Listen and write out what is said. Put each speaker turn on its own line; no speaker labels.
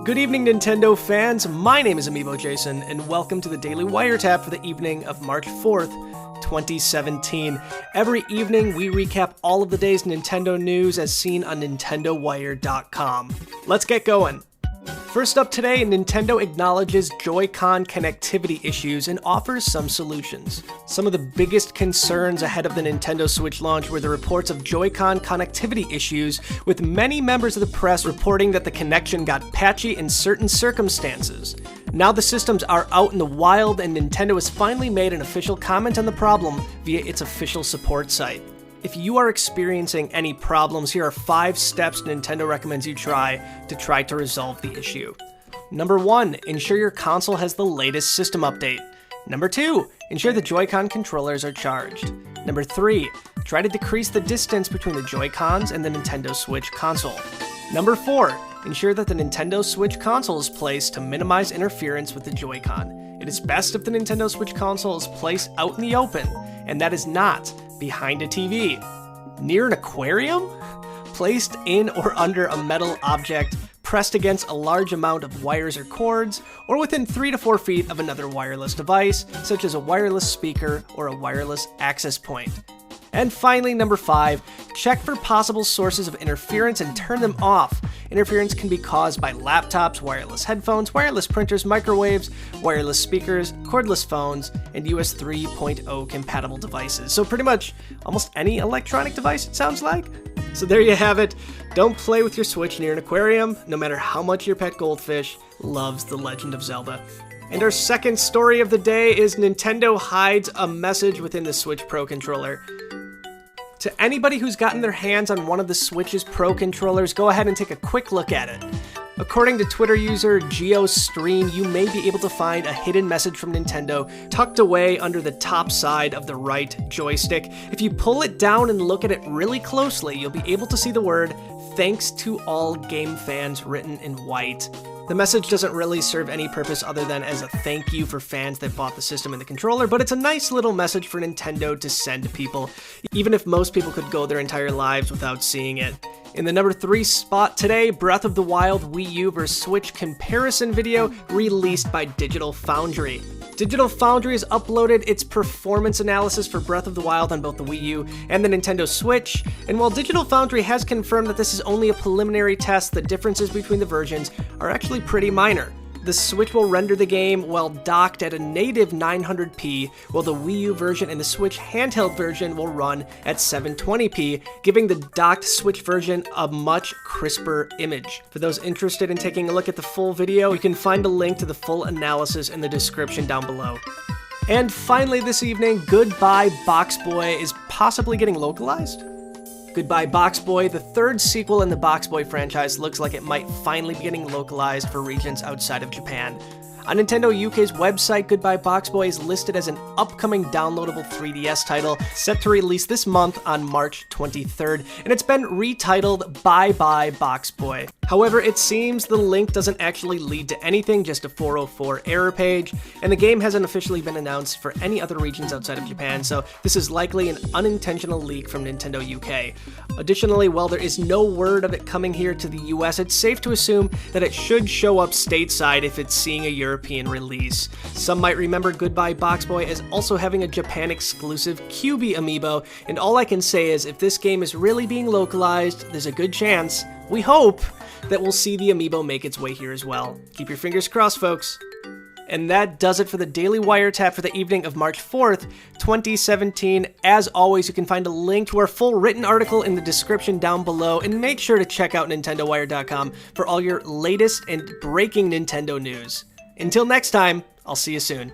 Good evening, Nintendo fans. My name is Amiibo Jason, and welcome to the Daily Wiretap for the evening of March 4th, 2017. Every evening, we recap all of the day's Nintendo news as seen on NintendoWire.com. Let's get going. First up today, Nintendo acknowledges Joy-Con connectivity issues and offers some solutions. Some of the biggest concerns ahead of the Nintendo Switch launch were the reports of Joy-Con connectivity issues, with many members of the press reporting that the connection got patchy in certain circumstances. Now the systems are out in the wild, and Nintendo has finally made an official comment on the problem via its official support site. If you are experiencing any problems, here are 5 steps Nintendo recommends you try to resolve the issue. Number 1, ensure your console has the latest system update. Number 2, ensure the Joy-Con controllers are charged. Number 3, try to decrease the distance between the Joy-Cons and the Nintendo Switch console. Number 4, ensure that the Nintendo Switch console is placed to minimize interference with the Joy-Con. It is best if the Nintendo Switch console is placed out in the open, and that is not behind a TV, near an aquarium, placed in or under a metal object, pressed against a large amount of wires or cords, or within 3 to 4 feet of another wireless device, such as a wireless speaker or a wireless access point. And finally, number 5, check for possible sources of interference and turn them off. Interference can be caused by laptops, wireless headphones, wireless printers, microwaves, wireless speakers, cordless phones, and US 3.0 compatible devices. So pretty much almost any electronic device, it sounds like. So there you have it. Don't play with your Switch near an aquarium, no matter how much your pet goldfish loves The Legend of Zelda. And our second story of the day is Nintendo hides a message within the Switch Pro controller. To anybody who's gotten their hands on one of the Switch's Pro controllers, go ahead and take a quick look at it. According to Twitter user GeoStream, you may be able to find a hidden message from Nintendo tucked away under the top side of the right joystick. If you pull it down and look at it really closely, you'll be able to see the word "Thanks to all game fans" written in white. The message doesn't really serve any purpose other than as a thank you for fans that bought the system and the controller, but it's a nice little message for Nintendo to send to people, even if most people could go their entire lives without seeing it. In the number 3 spot today, Breath of the Wild Wii U vs. Switch comparison video released by Digital Foundry. Digital Foundry has uploaded its performance analysis for Breath of the Wild on both the Wii U and the Nintendo Switch, and while Digital Foundry has confirmed that this is only a preliminary test, the differences between the versions are actually pretty minor. The Switch will render the game while docked at a native 900p, while the Wii U version and the Switch handheld version will run at 720p, giving the docked Switch version a much crisper image. For those interested in taking a look at the full video, you can find a link to the full analysis in the description down below. And finally this evening, Goodbye BoxBoy is possibly getting localized? Goodbye BoxBoy, the third sequel in the BoxBoy franchise, looks like it might finally be getting localized for regions outside of Japan. On Nintendo UK's website, Goodbye BoxBoy is listed as an upcoming downloadable 3DS title set to release this month on March 23rd, and it's been retitled Bye Bye BoxBoy. However, it seems the link doesn't actually lead to anything, just a 404 error page, and the game hasn't officially been announced for any other regions outside of Japan, so this is likely an unintentional leak from Nintendo UK. Additionally, while there is no word of it coming here to the US, it's safe to assume that it should show up stateside if it's seeing a European release. Some might remember Goodbye BoxBoy as also having a Japan-exclusive QB amiibo, and all I can say is if this game is really being localized, there's a good chance, we hope, that we'll see the amiibo make its way here as well. Keep your fingers crossed, folks. And that does it for the Daily Wiretap for the evening of March 4th, 2017. As always, you can find a link to our full written article in the description down below, and make sure to check out NintendoWire.com for all your latest and breaking Nintendo news. Until next time, I'll see you soon.